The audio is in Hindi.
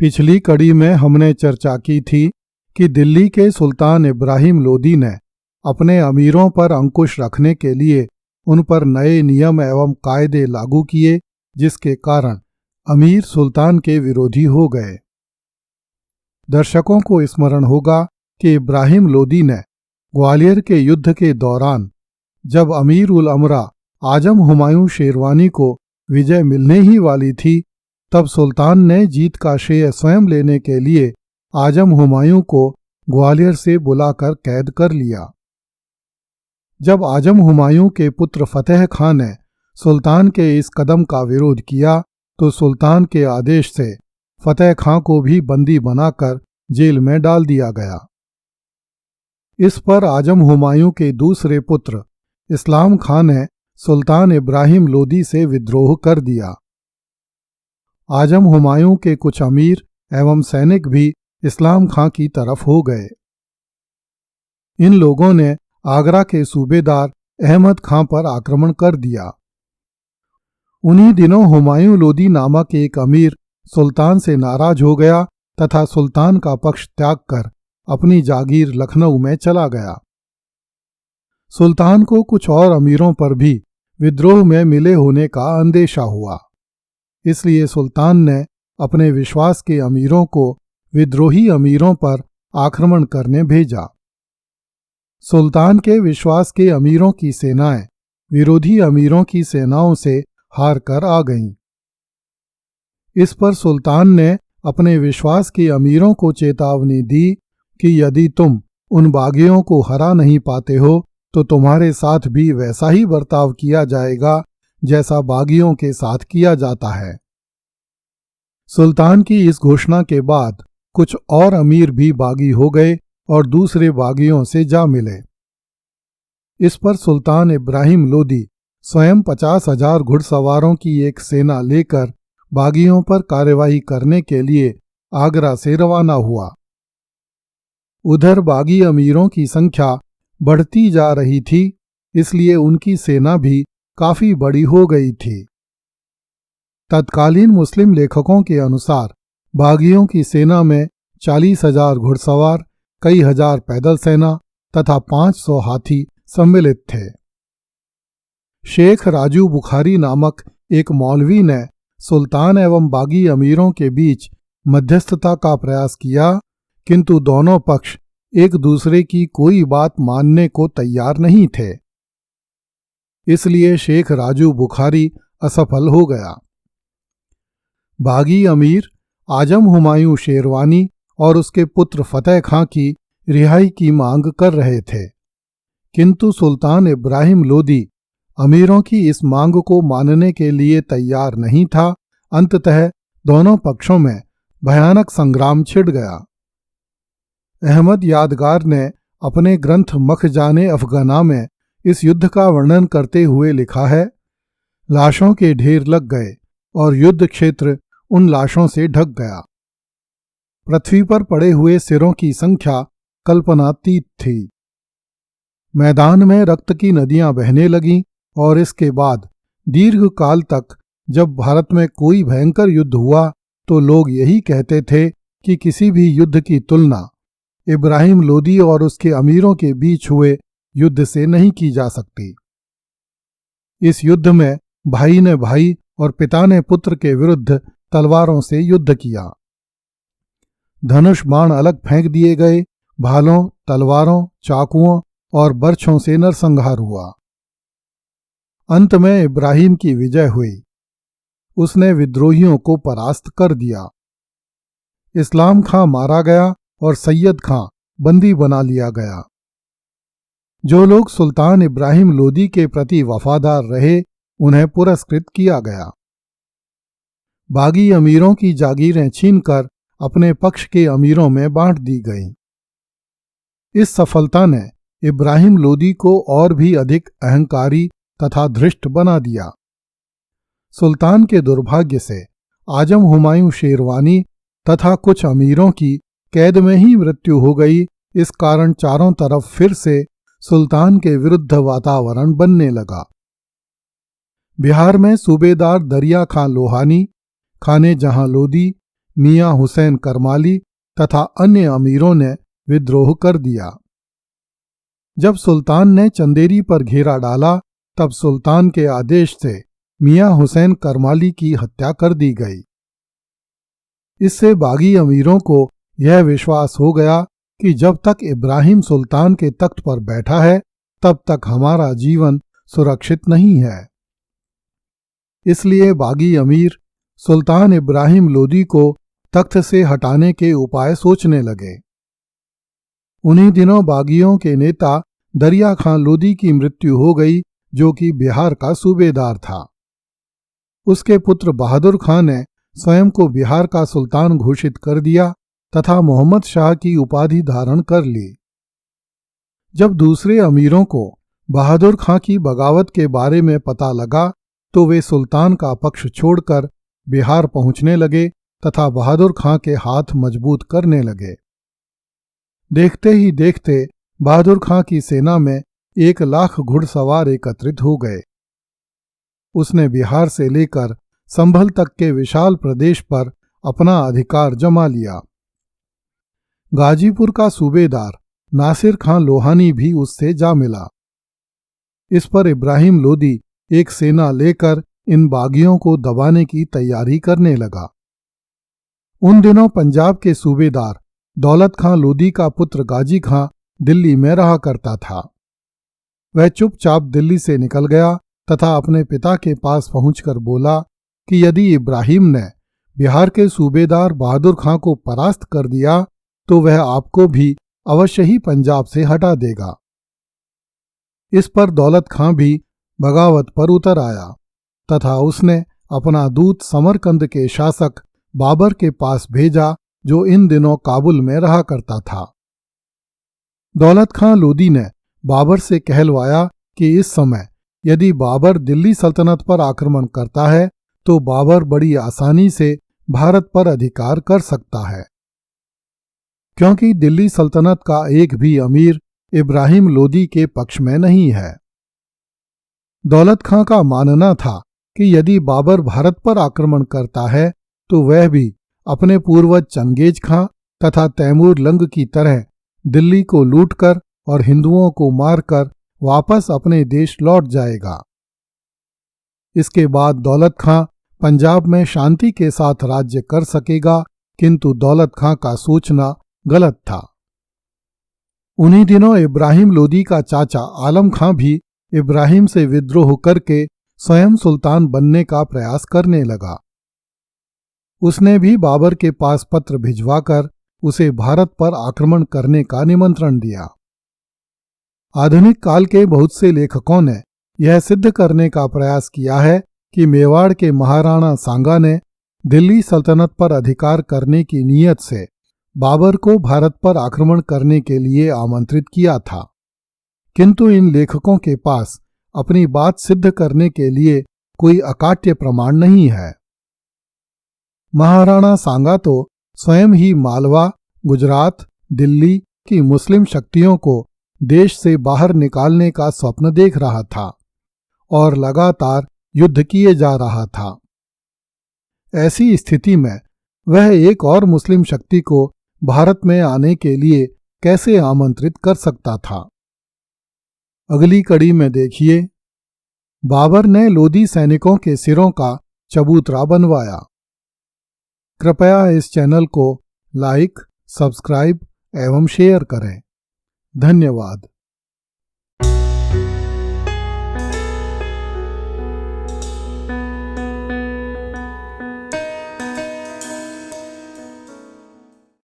पिछली कड़ी में हमने चर्चा की थी कि दिल्ली के सुल्तान इब्राहिम लोदी ने अपने अमीरों पर अंकुश रखने के लिए उन पर नए नियम एवं कायदे लागू किए, जिसके कारण अमीर सुल्तान के विरोधी हो गए। दर्शकों को स्मरण होगा कि इब्राहिम लोदी ने ग्वालियर के युद्ध के दौरान जब अमीर उल अमरा आजम हुमायूं शेरवानी को विजय मिलने ही वाली थी, तब सुल्तान ने जीत का श्रेय स्वयं लेने के लिए आजम हुमायूं को ग्वालियर से बुलाकर कैद कर लिया। जब आजम हुमायूं के पुत्र फतेह खां ने सुल्तान के इस कदम का विरोध किया तो सुल्तान के आदेश से फतेह खां को भी बंदी बनाकर जेल में डाल दिया गया। इस पर आजम हुमायूं के दूसरे पुत्र इस्लाम खां ने सुल्तान इब्राहिम लोदी से विद्रोह कर दिया। आजम हुमायूं के कुछ अमीर एवं सैनिक भी इस्लाम खां की तरफ हो गए। इन लोगों ने आगरा के सूबेदार अहमद खां पर आक्रमण कर दिया। उन्हीं दिनों हुमायूं लोदी नामक एक अमीर सुल्तान से नाराज हो गया तथा सुल्तान का पक्ष त्याग कर अपनी जागीर लखनऊ में चला गया। सुल्तान को कुछ और अमीरों पर भी विद्रोह में मिले होने का अंदेशा हुआ, इसलिए सुल्तान ने अपने विश्वास के अमीरों को विद्रोही अमीरों पर आक्रमण करने भेजा। सुल्तान के विश्वास के अमीरों की सेनाएं विरोधी अमीरों की सेनाओं से हार कर आ गईं। इस पर सुल्तान ने अपने विश्वास के अमीरों को चेतावनी दी कि यदि तुम उन बागियों को हरा नहीं पाते हो तो तुम्हारे साथ भी वैसा ही बर्ताव किया जाएगा जैसा बागियों के साथ किया जाता है। सुल्तान की इस घोषणा के बाद कुछ और अमीर भी बागी हो गए और दूसरे बागियों से जा मिले। इस पर सुल्तान इब्राहिम लोदी स्वयं 50,000 घुड़सवारों की एक सेना लेकर बागियों पर कार्यवाही करने के लिए आगरा से रवाना हुआ। उधर बागी अमीरों की संख्या बढ़ती जा रही थी, इसलिए उनकी सेना भी काफी बड़ी हो गई थी। तत्कालीन मुस्लिम लेखकों के अनुसार बागियों की सेना में 40,000 घुड़सवार, कई हजार पैदल सेना तथा 500 हाथी सम्मिलित थे। शेख राजू बुखारी नामक एक मौलवी ने सुल्तान एवं बागी अमीरों के बीच मध्यस्थता का प्रयास किया, किंतु दोनों पक्ष एक दूसरे की कोई बात मानने को तैयार नहीं थे। इसलिए शेख राजू बुखारी असफल हो गया। बागी अमीर आजम हुमायूं शेरवानी और उसके पुत्र फतेह खां की रिहाई की मांग कर रहे थे, किंतु सुल्तान इब्राहिम लोदी अमीरों की इस मांग को मानने के लिए तैयार नहीं था। अंततः दोनों पक्षों में भयानक संग्राम छिड़ गया। अहमद यादगार ने अपने ग्रंथ मखजाने अफगाना में इस युद्ध का वर्णन करते हुए लिखा है, लाशों के ढेर लग गए और युद्ध क्षेत्र उन लाशों से ढक गया। पृथ्वी पर पड़े हुए सिरों की संख्या कल्पनातीत थी। मैदान में रक्त की नदियां बहने लगीं और इसके बाद दीर्घ काल तक जब भारत में कोई भयंकर युद्ध हुआ तो लोग यही कहते थे कि किसी भी युद्ध की तुलना इब्राहिम लोदी और उसके अमीरों के बीच हुए युद्ध से नहीं की जा सकती। इस युद्ध में भाई ने भाई और पिता ने पुत्र के विरुद्ध तलवारों से युद्ध किया। धनुष बाण अलग फेंक दिए गए, भालों, तलवारों, चाकुओं और बर्छों से नरसंहार हुआ। अंत में इब्राहिम की विजय हुई। उसने विद्रोहियों को परास्त कर दिया। इस्लाम खां मारा गया और सैयद खां बंदी बना लिया गया। जो लोग सुल्तान इब्राहिम लोदी के प्रति वफादार रहे उन्हें पुरस्कृत किया गया। बागी अमीरों की जागीरें छीनकर अपने पक्ष के अमीरों में बांट दी गईं। इस सफलता ने इब्राहिम लोदी को और भी अधिक अहंकारी तथा धृष्ट बना दिया। सुल्तान के दुर्भाग्य से आजम हुमायूं शेरवानी तथा कुछ अमीरों की कैद में ही मृत्यु हो गई। इस कारण चारों तरफ फिर से सुल्तान के विरुद्ध वातावरण बनने लगा। बिहार में सूबेदार दरिया खां लोहानी, खाने जहां लोदी, मियां हुसैन करमाली तथा अन्य अमीरों ने विद्रोह कर दिया। जब सुल्तान ने चंदेरी पर घेरा डाला तब सुल्तान के आदेश से मियां हुसैन करमाली की हत्या कर दी गई। इससे बागी अमीरों को यह विश्वास हो गया कि जब तक इब्राहिम सुल्तान के तख्त पर बैठा है तब तक हमारा जीवन सुरक्षित नहीं है। इसलिए बागी अमीर सुल्तान इब्राहिम लोदी को तख्त से हटाने के उपाय सोचने लगे। उन्हीं दिनों बागियों के नेता दरिया खां लोदी की मृत्यु हो गई, जो कि बिहार का सूबेदार था। उसके पुत्र बहादुर खां ने स्वयं को बिहार का सुल्तान घोषित कर दिया तथा मोहम्मद शाह की उपाधि धारण कर ली। जब दूसरे अमीरों को बहादुर खां की बगावत के बारे में पता लगा तो वे सुल्तान का पक्ष छोड़कर बिहार पहुंचने लगे तथा बहादुर खां के हाथ मजबूत करने लगे। देखते ही देखते बहादुर खां की सेना में 1 लाख घुड़सवार एकत्रित हो गए। उसने बिहार से लेकर संभल तक के विशाल प्रदेश पर अपना अधिकार जमा लिया। गाजीपुर का सूबेदार नासिर खां लोहानी भी उससे जा मिला। इस पर इब्राहिम लोदी एक सेना लेकर इन बागियों को दबाने की तैयारी करने लगा। उन दिनों पंजाब के सूबेदार दौलत खां लोदी का पुत्र गाजी खां दिल्ली में रहा करता था। वह चुपचाप दिल्ली से निकल गया तथा अपने पिता के पास पहुंचकर बोला कि यदि इब्राहिम ने बिहार के सूबेदार बहादुर खां को परास्त कर दिया तो वह आपको भी अवश्य ही पंजाब से हटा देगा। इस पर दौलत खां भी बगावत पर उतर आया तथा उसने अपना दूत समरकंद के शासक बाबर के पास भेजा, जो इन दिनों काबुल में रहा करता था। दौलत खां लोदी ने बाबर से कहलवाया कि इस समय यदि बाबर दिल्ली सल्तनत पर आक्रमण करता है तो बाबर बड़ी आसानी से भारत पर अधिकार कर सकता है, क्योंकि दिल्ली सल्तनत का एक भी अमीर इब्राहिम लोदी के पक्ष में नहीं है। दौलत खां का मानना था कि यदि बाबर भारत पर आक्रमण करता है तो वह भी अपने पूर्वज चंगेज खां तथा तैमूर लंग की तरह दिल्ली को लूटकर और हिंदुओं को मारकर वापस अपने देश लौट जाएगा। इसके बाद दौलत खां पंजाब में शांति के साथ राज्य कर सकेगा, किंतु दौलत खां का सोचना गलत था। उन्हीं दिनों इब्राहिम लोदी का चाचा आलम खां भी इब्राहिम से विद्रोह करके स्वयं सुल्तान बनने का प्रयास करने लगा। उसने भी बाबर के पास पत्र भिजवाकर उसे भारत पर आक्रमण करने का निमंत्रण दिया। आधुनिक काल के बहुत से लेखकों ने यह सिद्ध करने का प्रयास किया है कि मेवाड़ के महाराणा सांगा ने दिल्ली सल्तनत पर अधिकार करने की नीयत से बाबर को भारत पर आक्रमण करने के लिए आमंत्रित किया था, किंतु इन लेखकों के पास अपनी बात सिद्ध करने के लिए कोई अकाट्य प्रमाण नहीं है। महाराणा सांगा तो स्वयं ही मालवा, गुजरात, दिल्ली की मुस्लिम शक्तियों को देश से बाहर निकालने का स्वप्न देख रहा था और लगातार युद्ध किए जा रहा था। ऐसी स्थिति में वह एक और मुस्लिम शक्ति को भारत में आने के लिए कैसे आमंत्रित कर सकता था। अगली कड़ी में देखिए, बाबर ने लोदी सैनिकों के सिरों का चबूतरा बनवाया। कृपया इस चैनल को लाइक, सब्सक्राइब एवं शेयर करें। धन्यवाद।